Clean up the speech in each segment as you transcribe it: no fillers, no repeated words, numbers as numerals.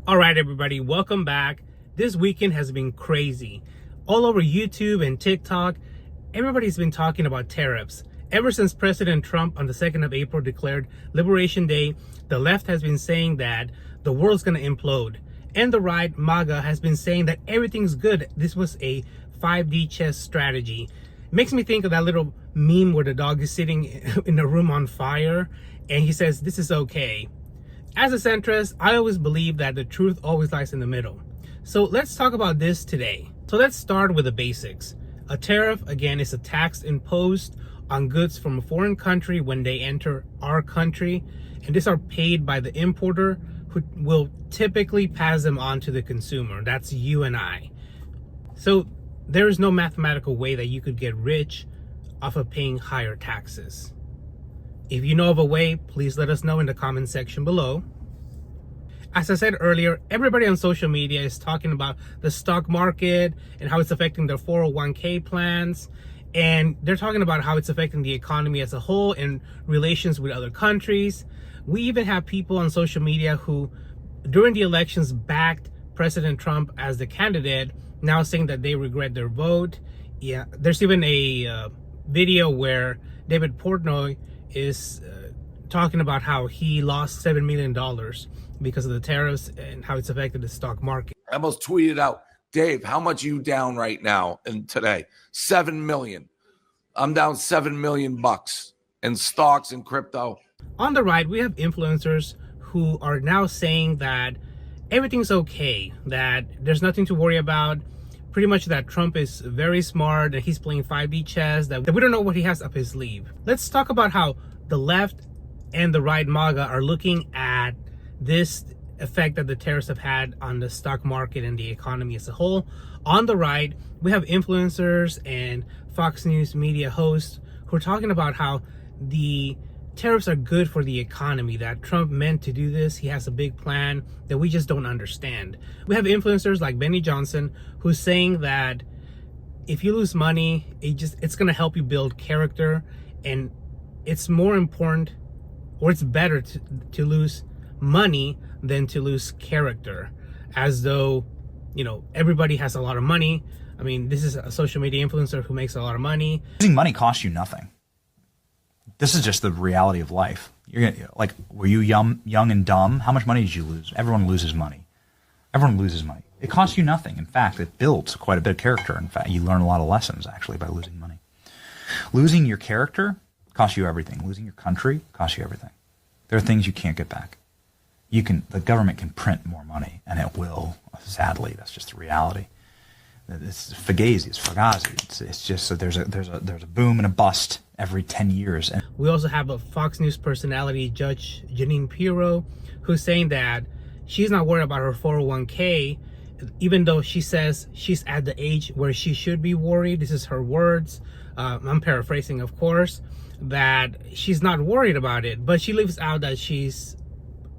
All right, everybody, welcome back. This weekend has been crazy. All over YouTube and TikTok, everybody's been talking about tariffs. Ever since President Trump on the 2nd of April declared Liberation Day, the left has been saying that the world's gonna implode. And the right, MAGA, has been saying that everything's good. This was a 5D chess strategy. Makes me think of that little meme where the dog is sitting in a room on fire and he says, "This is okay." As a centrist, I always believe that the truth always lies in the middle. So let's talk about this today. So let's start with the basics. A tariff, again, is a tax imposed on goods from a foreign country when they enter our country. And these are paid by the importer, who will typically pass them on to the consumer. That's you and I. So there is no mathematical way that you could get rich off of paying higher taxes. If you know of a way, please let us know in the comment section below. As I said earlier, everybody on social media is talking about the stock market and how it's affecting their 401k plans. And they're talking about how it's affecting the economy as a whole and relations with other countries. We even have people on social media who, during the elections, backed President Trump as the candidate, now saying that they regret their vote. Yeah, there's even a video where David Portnoy is talking about how he lost $7 million because of the tariffs and how it's affected the stock market. I almost tweeted out, "Dave, how much are you down right now and today?" 7 million. I'm down 7 million bucks in stocks and crypto. On the right, we have influencers who are now saying that everything's okay, that there's nothing to worry about, pretty much that Trump is very smart, that he's playing 5D chess, that we don't know what he has up his sleeve. Let's talk about how the left and the right, MAGA, are looking at this effect that the tariffs have had on the stock market and the economy as a whole. On the right, we have influencers and Fox News media hosts who are talking about how the tariffs are good for the economy, that Trump meant to do this. He has a big plan that we just don't understand. We have influencers like Benny Johnson who's saying that if you lose money, it's going to help you build character, and it's more important, or it's better to lose money than to lose character, as though, you know, everybody has a lot of money. I mean, this is a social media influencer who makes a lot of money. Losing money costs you nothing. This is just the reality of life. You're gonna, like, were you young and dumb? How much money did you lose? Everyone loses money. Everyone loses money. It costs you nothing. In fact, it builds quite a bit of character. In fact, you learn a lot of lessons actually by losing money. Losing your character costs you everything. Losing your country costs you everything. There are things you can't get back. The government can print more money, and it will. Sadly, that's just the reality. It's fugazi. It's just so there's a boom and a bust every 10 years. And we also have a Fox News personality, Judge Jeanine Pirro, who's saying that she's not worried about her 401k, even though she says she's at the age where she should be worried. This is her words. I'm paraphrasing, of course, that she's not worried about it, but she leaves out that she's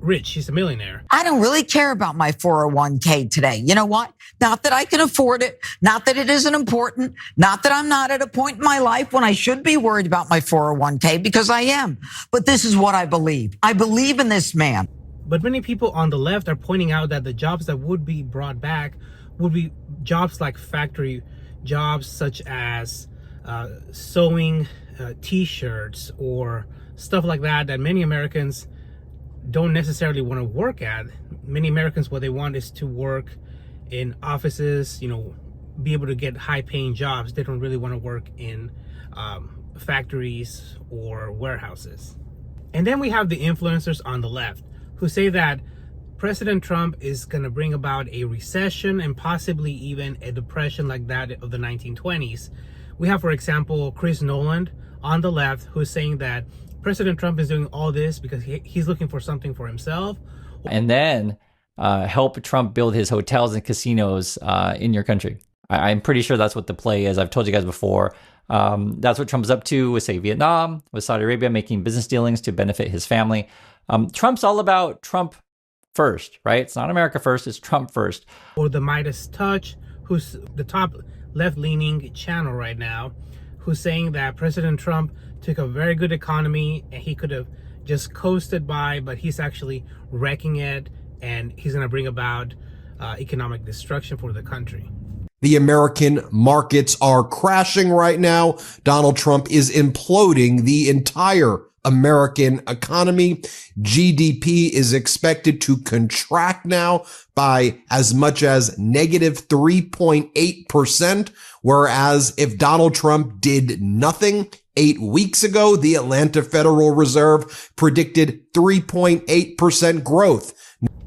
rich. She's a millionaire. I don't really care about my 401k today. You know what? Not that I can afford it. Not that it isn't important. Not that I'm not at a point in my life when I should be worried about my 401k, because I am. But this is what I believe. I believe in this man. But many people on the left are pointing out that the jobs that would be brought back would be jobs like factory jobs, such as sewing t-shirts or stuff like that many Americans don't necessarily want to work at. Many Americans, what they want is to work in offices, you know, be able to get high-paying jobs. They don't really want to work in factories or warehouses. And then we have the influencers on the left who say that President Trump is going to bring about a recession and possibly even a depression like that of the 1920s. We have, for example, Chris Noland on the left who's saying that President Trump is doing all this because he's looking for something for himself. And then help Trump build his hotels and casinos in your country. I'm pretty sure that's what the play is. I've told you guys before. That's what Trump's up to with, say, Vietnam, with Saudi Arabia making business dealings to benefit his family. Trump's all about Trump first, right? It's not America first, it's Trump first. Or the MeidasTouch, who's the top left-leaning channel right now, who's saying that President Trump took a very good economy and he could have just coasted by, but he's actually wrecking it and he's going to bring about economic destruction for the country. The American markets are crashing right now. Donald Trump is imploding the entire American economy. GDP is expected to contract now by as much as negative 3.8%, whereas if Donald Trump did nothing 8 weeks ago, the Atlanta Federal Reserve predicted 3.8% growth.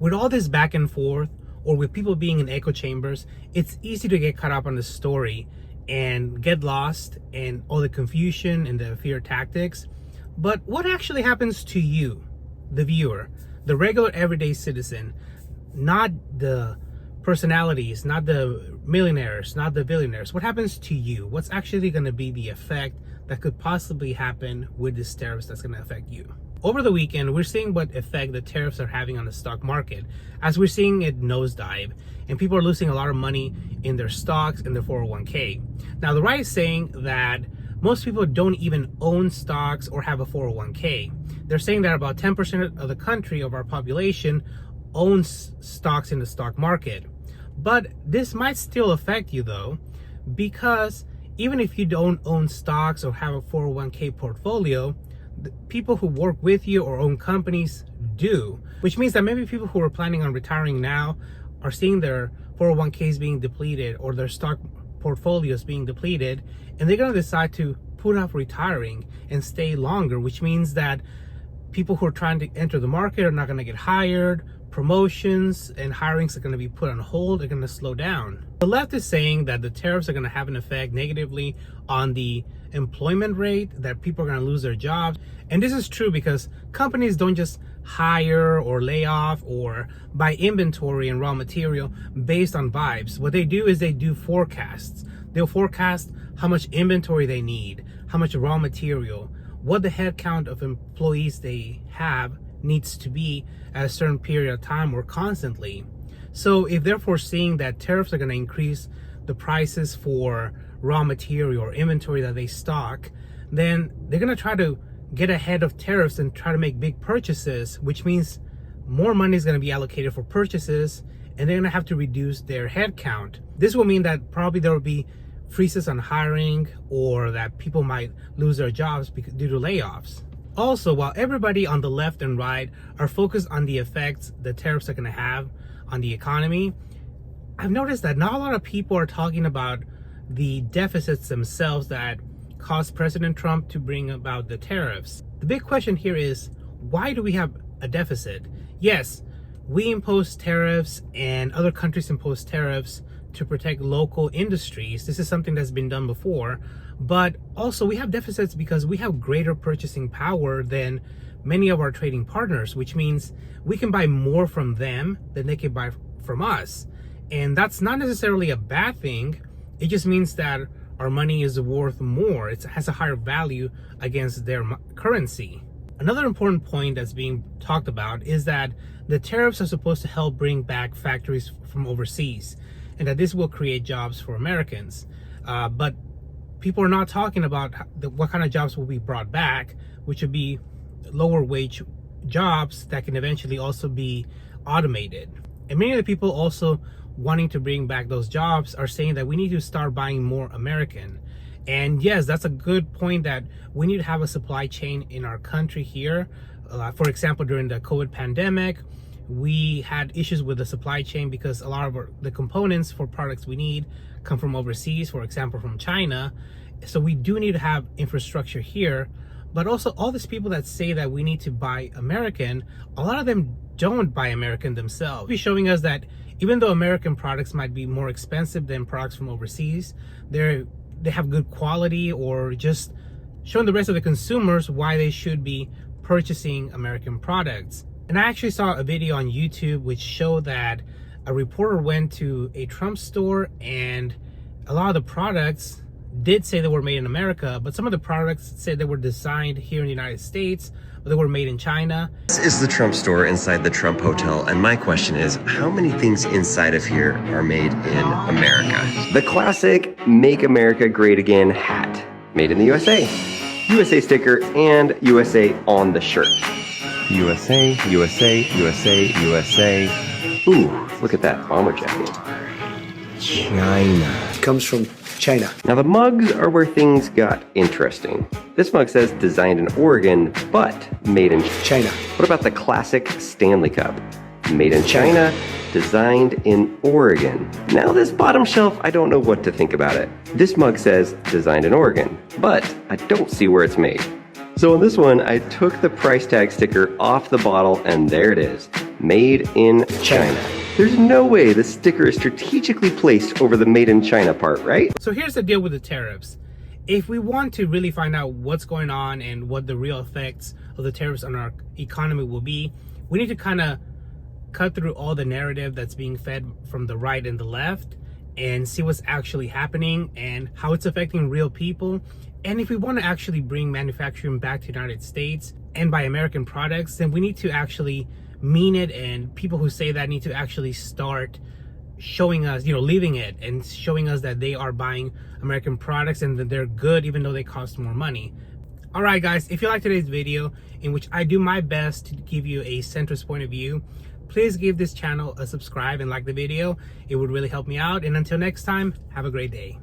With all this back and forth, or with people being in echo chambers, it's easy to get caught up on the story and get lost in all the confusion and the fear tactics. But what actually happens to you, the viewer, the regular everyday citizen, not the personalities, not the millionaires, not the billionaires? What happens to you? What's actually going to be the effect that could possibly happen with this tariffs that's going to affect you? Over the weekend, we're seeing what effect the tariffs are having on the stock market, as we're seeing it nosedive, and people are losing a lot of money in their stocks and their 401k. Now, the right is saying that most people don't even own stocks or have a 401k. They're saying that about 10% of the country, of our population, owns stocks in the stock market. But this might still affect you though, because even if you don't own stocks or have a 401k portfolio, the people who work with you or own companies do, which means that maybe people who are planning on retiring now are seeing their 401ks being depleted or their stock portfolios being depleted, and they're going to decide to put off retiring and stay longer, which means that people who are trying to enter the market are not going to get hired, promotions and hirings are going to be put on hold, they're going to slow down. The left is saying that the tariffs are going to have an effect negatively on the employment rate, that people are going to lose their jobs. And this is true because companies don't just hire or lay off or buy inventory and raw material based on vibes. What they do is they do forecasts. They'll forecast how much inventory they need, how much raw material, what the head count of employees they have needs to be at a certain period of time or constantly. So if they're foreseeing that tariffs are going to increase the prices for raw material or inventory that they stock, then they're going to try to get ahead of tariffs and try to make big purchases, which means more money is going to be allocated for purchases, and they're going to have to reduce their head count. This will mean that probably there will be freezes on hiring, or that people might lose their jobs due to layoffs. Also, while everybody on the left and right are focused on the effects the tariffs are going to have on the economy, I've noticed that not a lot of people are talking about the deficits themselves that caused President Trump to bring about the tariffs. The big question here is, why do we have a deficit? Yes, we impose tariffs and other countries impose tariffs to protect local industries. This is something that's been done before, but also we have deficits because we have greater purchasing power than many of our trading partners, which means we can buy more from them than they can buy from us. And that's not necessarily a bad thing. It just means that our money is worth more. It has a higher value against their currency. Another important point that's being talked about is that the tariffs are supposed to help bring back factories from overseas, and that this will create jobs for Americans. But people are not talking about what kind of jobs will be brought back, which would be lower wage jobs that can eventually also be automated. And many of the people also wanting to bring back those jobs are saying that we need to start buying more American. And yes, that's a good point, that we need to have a supply chain in our country here. For example, during the COVID pandemic, we had issues with the supply chain because a lot of the components for products we need come from overseas, for example, from China. So we do need to have infrastructure here. But also all these people that say that we need to buy American, a lot of them don't buy American themselves. It's showing us that even though American products might be more expensive than products from overseas, they have good quality, or just showing the rest of the consumers why they should be purchasing American products. And I actually saw a video on YouTube which showed that a reporter went to a Trump store, and a lot of the products did say they were made in America, but some of the products said they were designed here in the United States, but they were made in China. This is the Trump store inside the Trump Hotel, and my question is, how many things inside of here are made in America? The classic Make America Great Again hat, made in the USA. USA sticker and USA on the shirt. USA, USA, USA, USA. Ooh, look at that bomber jacket. China. Comes from China. Now the mugs are where things got interesting. This mug says designed in Oregon, but made in China. What about the classic Stanley Cup? Made in China, designed in Oregon. Now this bottom shelf, I don't know what to think about it. This mug says designed in Oregon, but I don't see where it's made. So on this one, I took the price tag sticker off the bottle and there it is, made in China. There's no way the sticker is strategically placed over the made in China part, right? So here's the deal with the tariffs. If we want to really find out what's going on and what the real effects of the tariffs on our economy will be, we need to kind of cut through all the narrative that's being fed from the right and the left and see what's actually happening and how it's affecting real people. And if we want to actually bring manufacturing back to the United States and buy American products, then we need to actually mean it, and people who say that need to actually start showing us, leaving it and showing us that they are buying American products and that they're good even though they cost more money. All right, guys, if you like today's video, in which I do my best to give you a centrist point of view, please give this channel a subscribe and like the video. It would really help me out. And until next time, have a great day.